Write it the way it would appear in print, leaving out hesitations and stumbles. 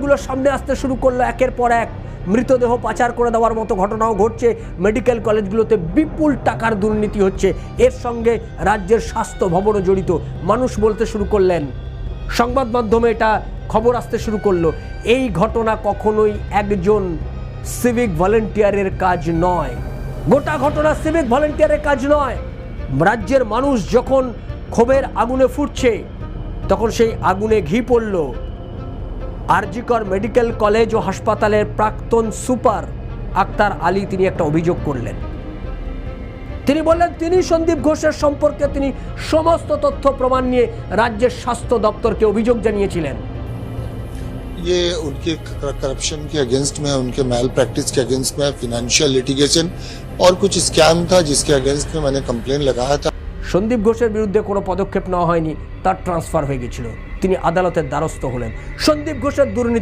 বিষয়গুলো সামনে আসতে শুরু করলো একের পর এক। মৃতদেহ পাচার করে দেওয়ার মতো ঘটনাও ঘটছে। মেডিকেল কলেজগুলোতে বিপুল টাকার দুর্নীতি হচ্ছে। এর সঙ্গে রাজ্যের স্বাস্থ্য ভবনও জড়িত। মানুষ বলতে শুরু করলেন, সংবাদ মাধ্যমে এটা খবর আসতে শুরু করলো, এই ঘটনা কখনোই একজন সিভিক ভলেন্টিয়ারের কাজ নয়। গোটা ঘটনা সিভিক ভলেন্টিয়ারের কাজ নয়। রাজ্যের মানুষ যখন ক্ষোভের আগুনে ফুটছে, তখন সেই আগুনে ঘি পড়ল আরজি কর মেডিকেল কলেজ ও হাসপাতালের প্রাক্তন সুপার আক্তার আলী। তিনি একটা অভিযোগ করলেন। তিনি বললেন তিনি সন্দীপ ঘোষের সম্পর্কে তিনি সমস্ত তথ্য প্রমাণ নিয়ে রাজ্যের স্বাস্থ্য দপ্তরকে অভিযোগ জানিয়েছিলেন। ये उनके करप्शन के अगेंस्ट में, उनके मैल प्रैक्टिस के अगेंस्ट में, फिनेंशियल लिटिगेशन और कुछ स्कैम था जिसके अगेंस्ट में मैंने कंप्लेन लगाया था। সন্দীপ ঘোষের বিরুদ্ধে কোনো পদক্ষেপ নেওয়া হয়নি, তার ট্রান্সফার হয়ে গেছিল। তিনি আদালতের দ্বারস্থ হলেন। সন্দীপ ঘোষের দুর্নীতি